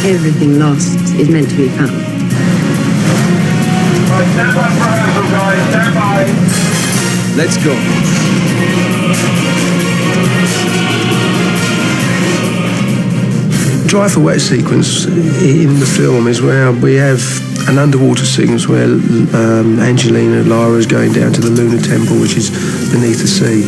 Everything lost is meant to be found. Stand by for rehearsal, guys. Stand by. Let's go. Dry for wet sequence in the film is where we have an underwater sequence where Lara is going down to the lunar temple, which is beneath the sea.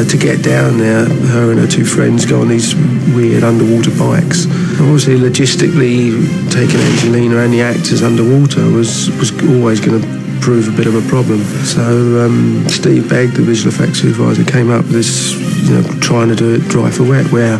To get down there, her and her two friends go on these weird underwater bikes. Obviously, logistically, taking Angelina and the actors underwater was always going to prove a bit of a problem. So Steve Begg, the visual effects supervisor, came up with this, trying to do it dry for wet, where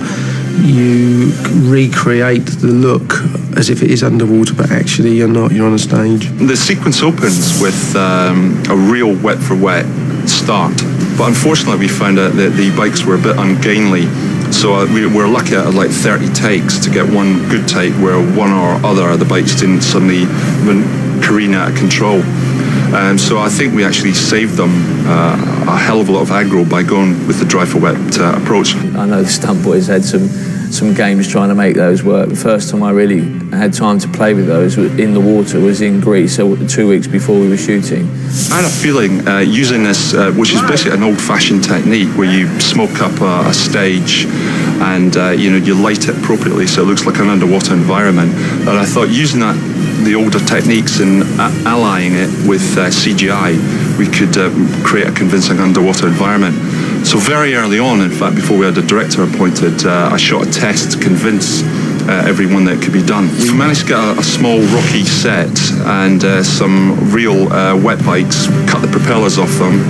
you recreate the look as if it is underwater, but actually you're not, you're on a stage. The sequence opens with a real wet for wet start, but unfortunately we found out that the bikes were a bit ungainly, so we were lucky at like 30 takes to get one good take where one or other of the bikes didn't suddenly careen out of control. So I think we actually saved them a hell of a lot of aggro by going with the dry for wet approach. I know the stunt boys had some games trying to make those work. The first time I really had time to play with those in the water was in Greece, so 2 weeks before we were shooting. I had a feeling using this, which is basically an old-fashioned technique where you smoke up a stage and you light it appropriately so it looks like an underwater environment. And I thought using the older techniques and allying it with CGI, we could create a convincing underwater environment. So very early on, in fact, before we had a director appointed, I shot a test to convince everyone that it could be done. We managed to get a small rocky set and some real wet bikes, cut the propellers off them,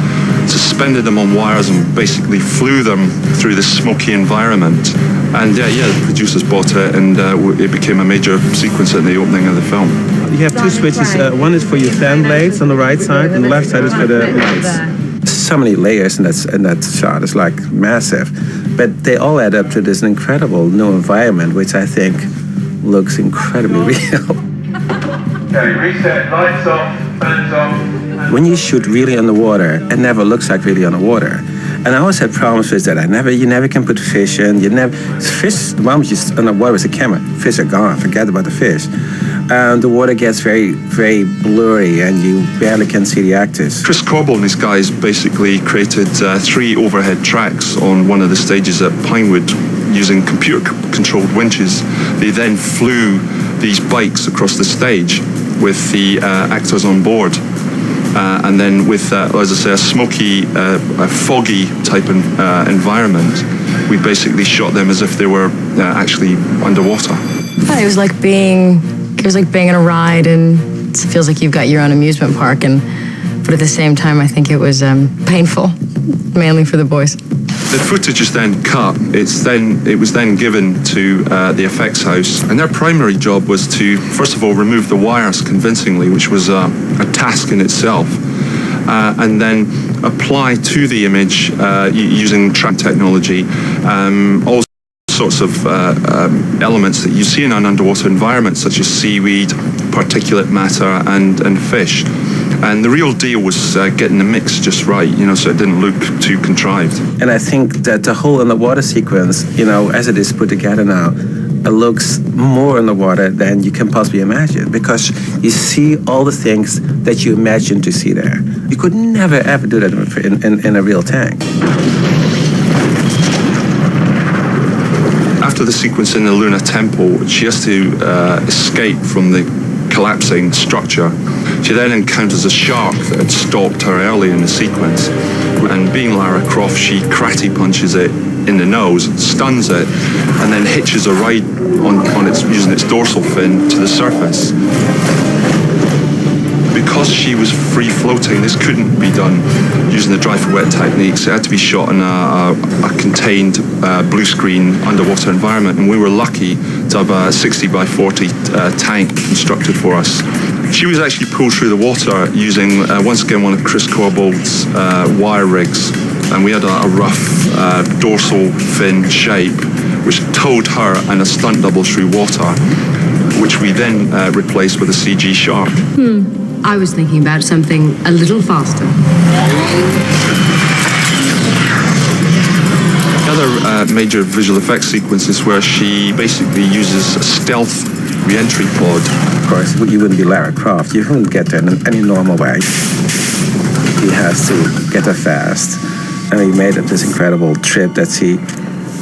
suspended them on wires and basically flew them through this smoky environment. And the producers bought it and it became a major sequence at the opening of the film. You have two switches. One is for your fan blades on the right side and the left side is for the lights. So many layers in that shot. It's like massive. But they all add up to this incredible new environment, which I think looks incredibly real. Okay, reset, lights off, fans off. When you shoot really underwater, it never looks like really underwater. And I always had problems with that. You never can put fish in. Fish, the moment you're underwater with a camera, fish are gone. Forget about the fish. The water gets very, very blurry and you barely can see the actors. Chris Cradle and his guys basically created 3 overhead tracks on one of the stages at Pinewood using computer-controlled winches. They then flew these bikes across the stage with the actors on board. And then with, as I say, a smoky, foggy type environment, we basically shot them as if they were actually underwater. It was like being on a ride, and it feels like you've got your own amusement park. But at the same time, I think it was painful, mainly for the boys. The footage is then cut. It was then given to the effects house, and their primary job was to, first of all, remove the wires convincingly, which was a task in itself, and then apply to the image using track technology all sorts of elements that you see in an underwater environment, such as seaweed, particulate matter, and fish. And the real deal was getting the mix just right, so it didn't look too contrived. And I think that the whole underwater sequence, as it is put together now, it looks more underwater than you can possibly imagine, because you see all the things that you imagine to see there. You could never, ever do that in a real tank. After the sequence in the lunar temple, she has to escape from the collapsing structure. She then encounters a shark that had stalked her early in the sequence. And being Lara Croft, she karate punches it in the nose, stuns it, and then hitches a ride using its dorsal fin to the surface. Because she was free floating, this couldn't be done using the dry for wet techniques. It had to be shot in a contained blue screen underwater environment, and we were lucky to have a 60 by 40 tank constructed for us. She was actually pulled through the water using, once again, one of Chris Corbald's wire rigs, and we had a rough dorsal fin shape which towed her and a stunt double through water, which we then replaced with a CG shark. I was thinking about something a little faster. other major visual effects sequences where she basically uses a stealth re-entry pod. Of course, you wouldn't be Lara Croft. You wouldn't get there in any normal way. He has to get there fast. And he made this incredible trip that he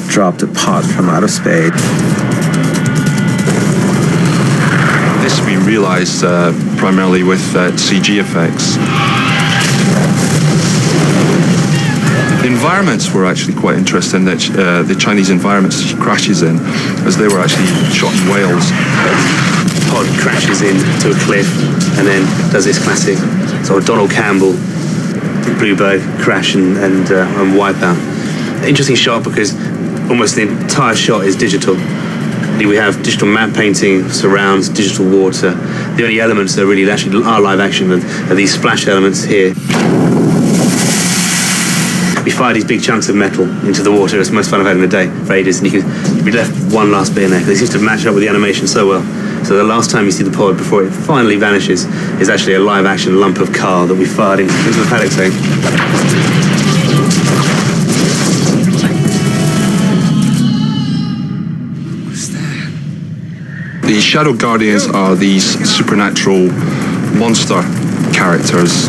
dropped a pod from outer space. This we realized primarily with CG effects. The environments were actually quite interesting, that the Chinese environments she crashes in, as they were actually shot in Wales. The pod crashes into a cliff and then does this classic sort of Donald Campbell, Bluebird crash and wipe out. Interesting shot because almost the entire shot is digital. We have digital matte painting, surrounds, digital water. The only elements that really actually are live action are these splash elements here. We fire these big chunks of metal into the water. It's the most fun I've had in a day for ages, and you can be left one last bit in there because it seems to match up with the animation so well. So the last time you see the pod before it finally vanishes is actually a live action lump of car that we fired into the paddock tank. The Shadow Guardians are these supernatural monster characters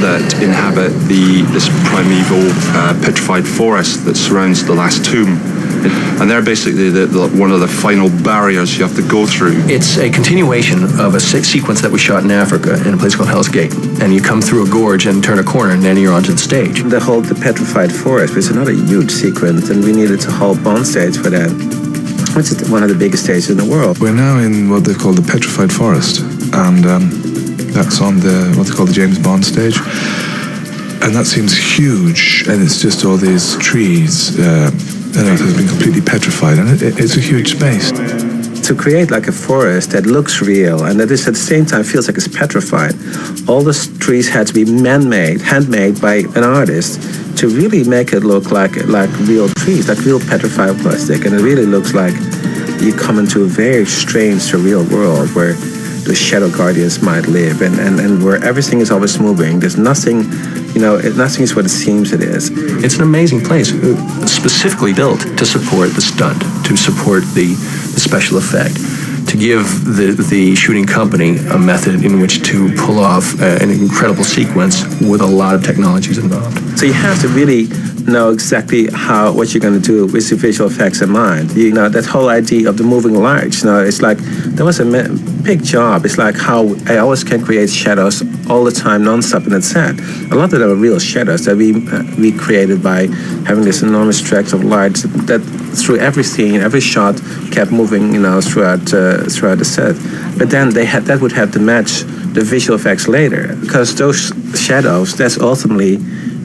that inhabit this primeval petrified forest that surrounds the last tomb. And they're basically one of the final barriers you have to go through. It's a continuation of a sequence that we shot in Africa in a place called Hell's Gate. And you come through a gorge and turn a corner and then you're onto the stage. The petrified forest was another huge sequence, and we needed to hold bond stage for that. Which is one of the biggest stages in the world. We're now in what they call the petrified forest, and that's on what they call the James Bond stage. And that seems huge, and it's just all these trees, and it has been completely petrified, and it's a huge space. To create like a forest that looks real and that is at the same time feels like it's petrified, all the trees had to be man-made, handmade by an artist to really make it look like real trees, like real petrified plastic. And it really looks like you come into a very strange, surreal world where the Shadow Guardians might live and where everything is always moving. There's nothing, nothing is what it seems it is. It's an amazing place, specifically built to support the stunt, to support the special effect, to give the shooting company a method in which to pull off an incredible sequence with a lot of technologies involved. So you have to really know exactly what you're going to do with the visual effects in mind. That whole idea of the moving lights, it's like, that was a big job. It's like how I always can create shadows all the time, non-stop in that set. A lot of them are real shadows that we created by having this enormous tracks of lights that through every scene, every shot kept moving, throughout the set. But then that would have to match the visual effects later, because those shadows, that's ultimately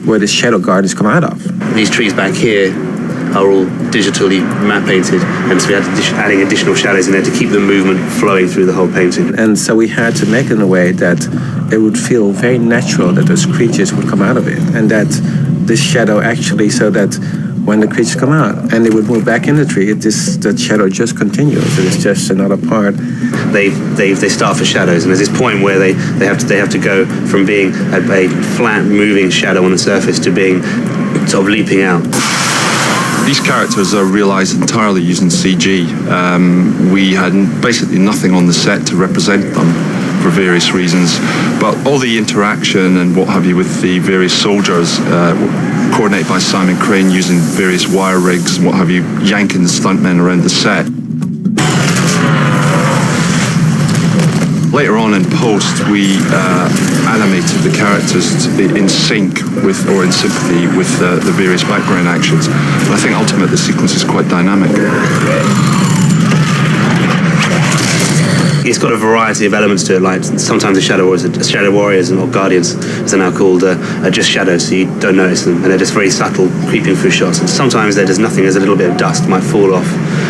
where the Shadow Guardians come out of. These trees back here are all digitally matte painted, and so we had to adding additional shadows in there to keep the movement flowing through the whole painting. And so we had to make it in a way that it would feel very natural that those creatures would come out of it, and that the shadow actually, so that when the creatures come out and they would move back in the tree, that shadow just continues. It's just another part. They start for shadows, and there's this point where they have to go from being a flat moving shadow on the surface to being sort of leaping out. These characters are realised entirely using CG. We had basically nothing on the set to represent them for various reasons, but all the interaction and what have you with the various soldiers coordinated by Simon Crane using various wire rigs and what have you, yanking the stuntmen around the set. Later on in post, we animated the characters to be in sync with, or in sympathy with, the various background actions. And I think ultimately the sequence is quite dynamic. It's got a variety of elements to it, like sometimes the Shadow Warriors or Guardians, as they're now called, are just shadows, so you don't notice them, and they're just very subtle, creeping through shots. And sometimes there's nothing, there's a little bit of dust might fall off.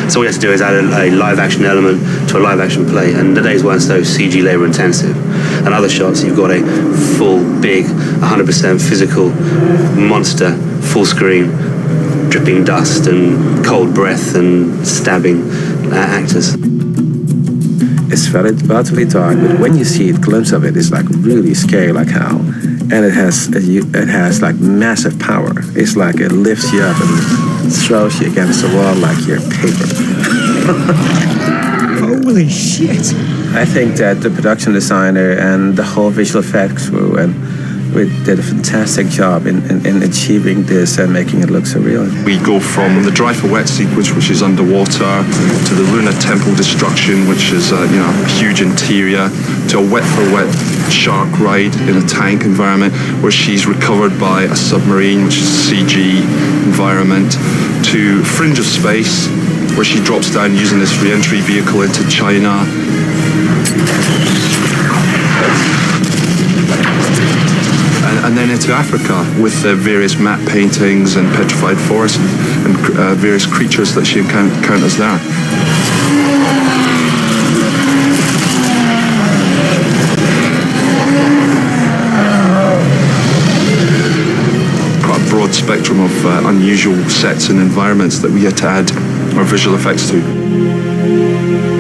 So all you have to do is add a live action element to a live action play, and the days weren't so CG labor intensive. And other shots, you've got a full, big, 100% physical monster, full screen, dripping dust and cold breath and stabbing actors. It's relatively dark, but when you see a glimpse of it, it's like really scary, like hell. and it has like massive power. It's like it lifts you up and throws you against the wall like you're paper. Holy shit! I think that the production designer and the whole visual effects crew we did a fantastic job in achieving this and making it look so real. We go from the dry for wet sequence, which is underwater, to the lunar temple destruction, which is a huge interior, to a wet for wet shark ride in a tank environment where she's recovered by a submarine, which is a CG environment, to Fringe of Space, where she drops down using this re-entry vehicle into China. And then into Africa with the various matte paintings and petrified forests and various creatures that she encounters there. Quite a broad spectrum of unusual sets and environments that we had to add our visual effects to.